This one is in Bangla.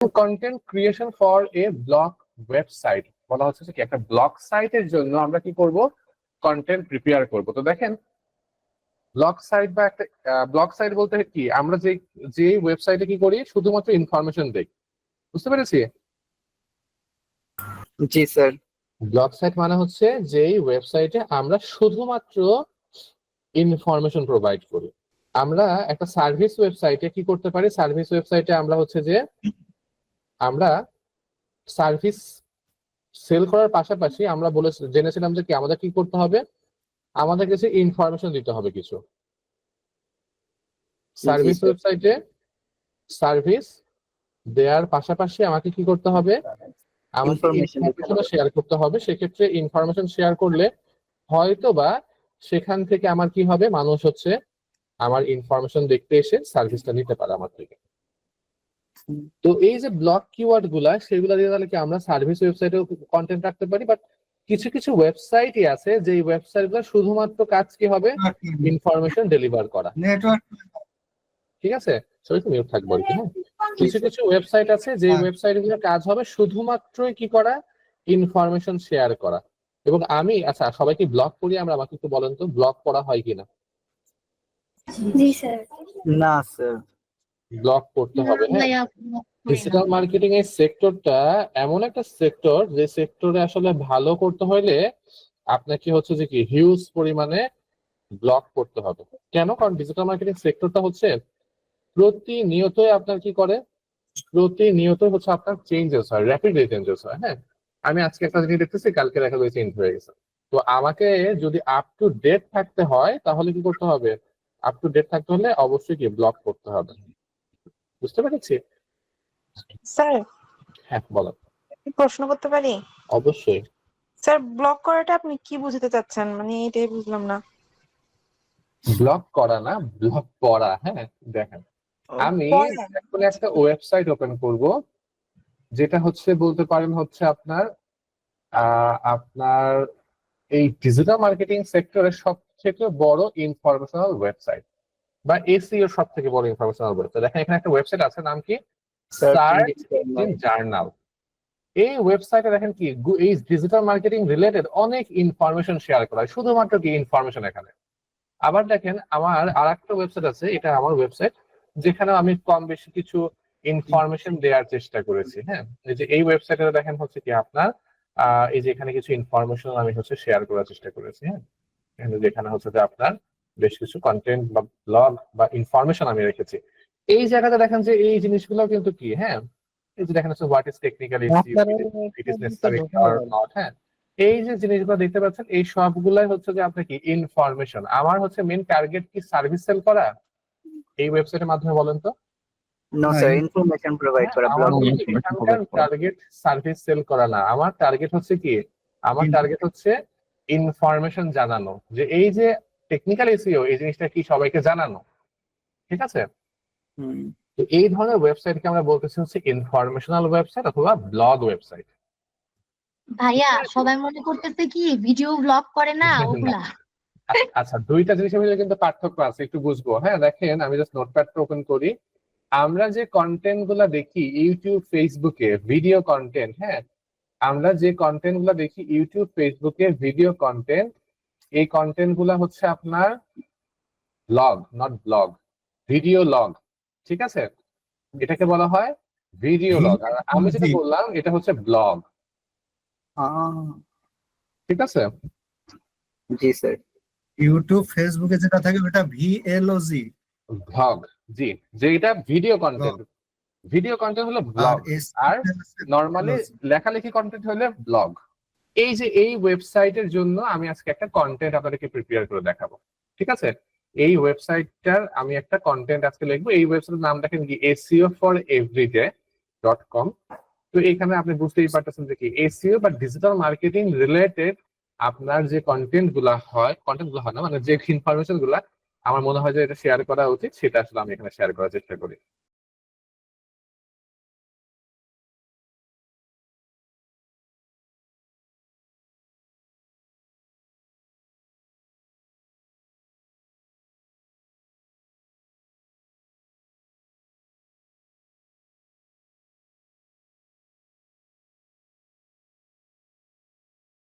Content creation for a blog website বলা হচ্ছে কি একটা ব্লগ সাইটের জন্য আমরা কি করব, কন্টেন্ট প্রিপেয়ার করব। তো দেখেন ব্লগ সাইট বা একটা ব্লগ সাইট বলতে কি, আমরা যে যে ওয়েবসাইটে কি করি শুধুমাত্র ইনফরমেশন দেই, বুঝতে পেরেছি? জি স্যার। ব্লগ সাইট মানে হচ্ছে যেই ওয়েবসাইটে আমরা শুধুমাত্র ইনফরমেশন প্রোভাইড করি। আমরা একটা সার্ভিস ওয়েবসাইটে কি করতে পারি, সার্ভিস ওয়েবসাইটে আমরা হচ্ছে যে আমরা সার্ভিস সেল করার পাশাপাশি আমরা জেনেছিলাম যে কি আমাদের কি করতে হবে, আমাদের কাছে ইনফরমেশন দিতে হবে কিছু। সার্ভিস ওয়েবসাইটে সার্ভিস দেওয়ার পাশাপাশি আমাকে কি করতে হবে, আমাকে ইনফরমেশন শেয়ার করতে হবে। সেক্ষেত্রে ইনফরমেশন শেয়ার করলে হয়তো বা সেখান থেকে আমার কি হবে, মানুষ হচ্ছে আমার ইনফরমেশন দেখতে এসে সার্ভিসটা নিতে পারে আমার থেকে। তো এই যে ব্লক কিওয়ার্ড গুলা, সেগুলা দিয়ে তাহলে কি আমরা সার্ভিস ওয়েবসাইটেও কন্টেন্ট রাখতে পারি। বাট কিছু কিছু ওয়েবসাইটই আছে যে ওয়েবসাইট গুলো শুধুমাত্র কাজ কি হবে, ইনফরমেশন ডেলিভার করা। ঠিক আছে, সবাই তো মিউট থাকবো আর কি। হ্যাঁ, কিছু কিছু ওয়েবসাইট আছে যে ওয়েবসাইট গুলোর কাজ হবে শুধুমাত্রই কি করা, ইনফরমেশন শেয়ার করা। এবং আমি আচ্ছা সবাইকে ব্লগ করি আমরা, আমাকে একটু বলেন তো ব্লগ করা হয় কিনা? জি স্যার। না স্যার, ব্লগ করতে হবে। হ্যাঁ, ডিজিটাল মার্কেটিং এর সেক্টরটা এমন একটা সেক্টর যে সেক্টরে আসলে ভালো করতে হলে আপনাকে হচ্ছে যে কি হিউজ পরিমাণে ব্লগ করতে হবে। কেন? কারণ ডিজিটাল মার্কেটিং সেক্টরটা হচ্ছে প্রতিনিয়তই আপনার কি করে, প্রতিনিয়ত হচ্ছে আপনার চেঞ্জেস হয়, র্যাপিডলি চেঞ্জেস হয়। হ্যাঁ, আমি আজকে একটা জিনিস দেখতেছি, কালকে দেখা যায় চেঞ্জ হয়ে গেছে। তো আমাকে যদি আপ টু ডেট থাকতে হয় তাহলে কি করতে হবে, আপ টু ডেট থাকতে হলে অবশ্যই কি ব্লগ করতে হবে। বুঝতে পেরেছি? স্যার, হ্যাঁ বলো। প্রশ্ন করতে পারি? অবশ্যই। স্যার, ব্লক করাটা আপনি কি বুঝতে চাচ্ছেন? মানে এটাই বুঝলাম না। ব্লগ করা না, ব্লগ পড়া। হ্যাঁ দেখেন, আমি এখন একটা ওয়েবসাইট ওপেন করব, যেটা হচ্ছে বলতে পারেন হচ্ছে আপনার আপনার এই ডিজিটাল মার্কেটিং সেক্টরের সবথেকে বড় ইনফরমেশনাল ওয়েবসাইট বা এসইও সব থেকে বড় ইনফরমেশনাল ওয়েবসাইট। দেখেন এখানে একটা ওয়েবসাইট আছে, নাম কি সার্চ ইঞ্জিন জার্নাল। এই ওয়েবসাইটে দেখেন কি এই ডিজিটাল মার্কেটিং রিলেটেড অনেক ইনফরমেশন শেয়ার করা হয়, শুধুমাত্র কি ইনফরমেশন এখানে। আবার দেখেন আমার আর একটা ওয়েবসাইট আছে, এটা আমার ওয়েবসাইট, যেখানে আমি কম বেশি কিছু ইনফরমেশন দেওয়ার চেষ্টা করেছি। হ্যাঁ, এই যে এই ওয়েবসাইটে দেখেন হচ্ছে কি আপনার এই যে এখানে কিছু ইনফরমেশন আমি হচ্ছে শেয়ার করার চেষ্টা করেছি। হ্যাঁ, যেখানে হচ্ছে যে আপনার বেশ কিছু কন্টেন্ট বা ব্লগ বা ইনফরমেশন আমি রেখেছি। এই জায়গাতে দেখেন যে এই জিনিসগুলো কিন্তু কি, হ্যাঁ এই যে দেখেন হচ্ছে what is technical it is necessary or not. হ্যাঁ, এই যে জিনিসগুলো দেখতে পাচ্ছেন এই সবগুলাই হচ্ছে যে আপনার কি ইনফরমেশন। আমার হচ্ছে মেন টার্গেট কি সার্ভিস সেল করা এই ওয়েবসাইটের মাধ্যমে, বলেন তো? নো স্যার, ইনফরমেশন প্রোভাইড করা। আমার টার্গেট সার্ভিস সেল করা না, আমার টার্গেট হচ্ছে কি, আমার টার্গেট হচ্ছে ইনফরমেশন জানানো, যে এই যে টেকনিক্যাল এসইও এই জিনিসটা কি সবাইকে জানানো। ঠিক আছে, তো এই ধরনের ওয়েবসাইটকে আমরা বলতেছি হচ্ছে ইনফরমেশনাল ওয়েবসাইট অথবা ব্লগ ওয়েবসাইট। ভাইয়া সবাই মনে করতেছে কি ভিডিও ব্লগ করে না ওগুলা। আচ্ছা, দুইটা জিনিসের মধ্যে কিন্তু পার্থক্য আছে, একটু বুঝবো। হ্যাঁ দেখেন, আমি জাস্ট নোটপ্যাডটা ওপেন করি। আমরা যে কন্টেন্ট গুলা দেখি ইউটিউব ফেসবুকে ভিডিও কন্টেন্ট, হ্যাঁ আমরা যে কন্টেন্ট গুলা দেখি ইউটিউব ফেসবুকে ভিডিও কন্টেন্ট, এই কন্টেন্ট গুলা হচ্ছে আপনার log, not blog, video log. ঠিক আছে, এটাকে বলা হয় ভিডিও লগ, আর আমি যেটা বললাম এটা হচ্ছে ব্লগ। ঠিক আছে? জি স্যার। ইউটিউব ফেসবুকে যেটা থাকে ওটা ভিএলওজি ব্লগ। জি, যেটা ভিডিও কন্টেন্ট, ভিডিও কন্টেন্ট হলো ব্লগ, আর নরমালি লেখালেখি কন্টেন্ট হলো ব্লগ। এই যে এই ওয়েবসাইটের জন্য আমি আজকে একটা কন্টেন্ট আপনাদেরকে প্রিপেয়ার করে দেখাবো। ঠিক আছে, এই ওয়েবসাইটটার আমি একটা কন্টেন্ট আজকে লিখবো। এই ওয়েবসাইটের নাম দেখেন কি SEO4everyday.com। তো এখানে আপনি বুঝতেই পারতেছেন যে কি এসইও বা ডিজিটাল মার্কেটিং রিলেটেড আপনার যে কন্টেন্ট গুলা হয় না, মানে যে ইনফরমেশন গুলা আমার মনে হয় যে এটা শেয়ার করা উচিত, সেটা আসলে আমি এখানে শেয়ার করার চেষ্টা করি।